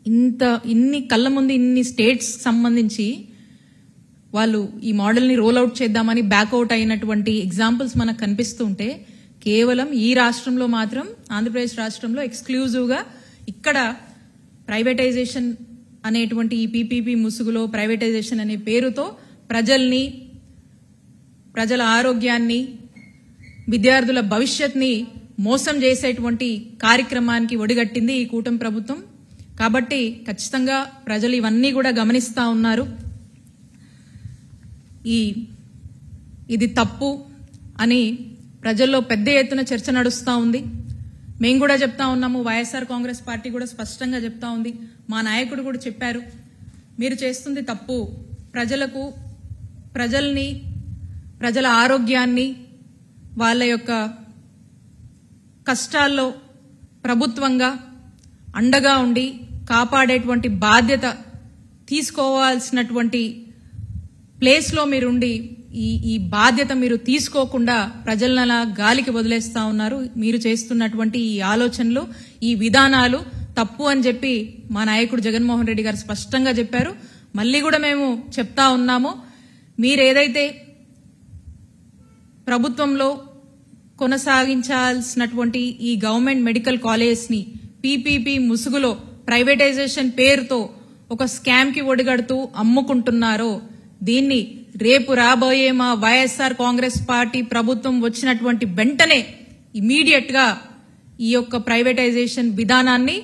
ఇన్ని కళ్ళ ముందు ఇన్ని స్టేట్స్ సంబంధించి వాళ్ళు ఈ మోడల్ని రోల్ అవుట్ చేద్దామని బ్యాక్అవుట్ అయినటువంటి ఎగ్జాంపుల్స్ మనకు కనిపిస్తూ ఉంటే కేవలం ఈ రాష్ట్రంలో మాత్రం ఆంధ్రప్రదేశ్ రాష్ట్రంలో ఎక్స్క్లూజివ్గా ఇక్కడ ప్రైవేటైజేషన్ అనేటువంటి ఈ పీపీపీ ముసుగులో ప్రైవేటైజేషన్ అనే పేరుతో ప్రజల్ని, ప్రజల ఆరోగ్యాన్ని, విద్యార్థుల భవిష్యత్ని మోసం చేసేటువంటి కార్యక్రమానికి ఒడిగట్టింది ఈ కూటమి ప్రభుత్వం. కాబట్టి ఖచ్చితంగా ప్రజలు ఇవన్నీ కూడా గమనిస్తా ఉన్నారు. ఇది తప్పు అని ప్రజల్లో పెద్ద ఎత్తున చర్చ నడుస్తూ ఉంది. మేము కూడా చెప్తా ఉన్నాము, వైఎస్ఆర్ కాంగ్రెస్ పార్టీ కూడా స్పష్టంగా చెప్తా ఉంది, మా నాయకుడు కూడా చెప్పారు, మీరు చేస్తుంది తప్పు. ప్రజల్ని, ప్రజల ఆరోగ్యాన్ని, వాళ్ళ యొక్క కష్టాల్లో ప్రభుత్వంగా అండగా ఉండి కాపాడేటువంటి బాధ్యత తీసుకోవాల్సినటువంటి ప్లేస్లో మీరుండి ఈ బాధ్యత మీరు తీసుకోకుండా ప్రజలను అలా గాలికి వదిలేస్తా ఉన్నారు. మీరు చేస్తున్నటువంటి ఈ ఆలోచనలు, ఈ విధానాలు తప్పు అని చెప్పి మా నాయకుడు జగన్మోహన్ రెడ్డి గారు స్పష్టంగా చెప్పారు. మళ్ళీ కూడా మేము చెప్తా ఉన్నాము, మీరేదైతే ప్రభుత్వంలో కొనసాగించాల్సినటువంటి ఈ గవర్నమెంట్ మెడికల్ కాలేజ్ ని పీపీపీ ముసుగులో ప్రైవేటైజేషన్ పేరుతో ఒక స్కామ్ కి ఒడిగడుతూ అమ్ముకుంటున్నారో దీన్ని రేపు రాబోయే మా వైఎస్ఆర్ కాంగ్రెస్ పార్టీ ప్రభుత్వం వచ్చినటువంటి వెంటనే ఇమీడియట్ గా ఈ యొక్క ప్రైవేటైజేషన్ విధానాన్ని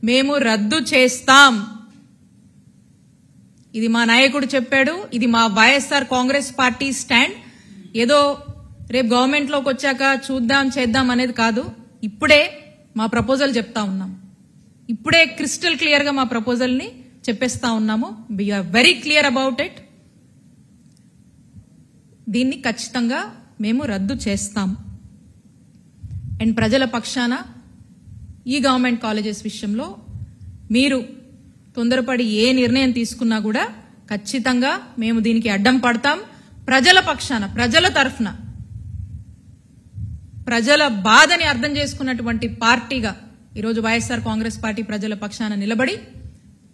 మేము రద్దు చేస్తాం. ఇది మా నాయకుడు చెప్పాడు, ఇది మా వైఎస్ఆర్ కాంగ్రెస్ పార్టీ స్టాండ్. ఏదో రేపు గవర్నమెంట్ లోకి వచ్చాక చూద్దాం చేద్దాం అనేది కాదు. ఇప్పుడే మా ప్రపోజల్ చెప్తా ఉన్నాం, ఇప్పుడే క్రిస్టల్ క్లియర్ గా మా ప్రపోజల్ ని చెప్పేస్తా ఉన్నాము. We are very clear about it. దీన్ని ఖచ్చితంగా మేము రద్దు చేస్తాం. అండ్ ప్రజల పక్షాన ఈ గవర్నమెంట్ కాలేజెస్ విషయంలో మీరు తొందరపడి ఏ నిర్ణయం తీసుకున్నా కూడా ఖచ్చితంగా మేము దీనికి అడ్డం పడతాం. ప్రజల పక్షాన, ప్రజల తరఫున, ప్రజల బాధని అర్థం చేసుకున్నటువంటి పార్టీగా ఈరోజు వైఎస్ఆర్ కాంగ్రెస్ పార్టీ ప్రజల పక్షాన నిలబడి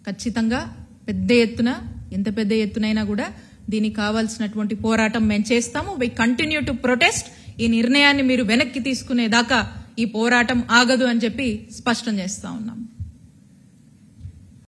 ఖచ్చితంగా పెద్ద ఎత్తున, ఎంత పెద్ద ఎత్తునైనా కూడా దీనికి కావాల్సినటువంటి పోరాటం మేము చేస్తాము. We continue to protest. ఈ నిర్ణయాన్ని మీరు వెనక్కి తీసుకునేదాకా ఈ పోరాటం ఆగదు అని చెప్పి స్పష్టం చేస్తా ఉన్నాం.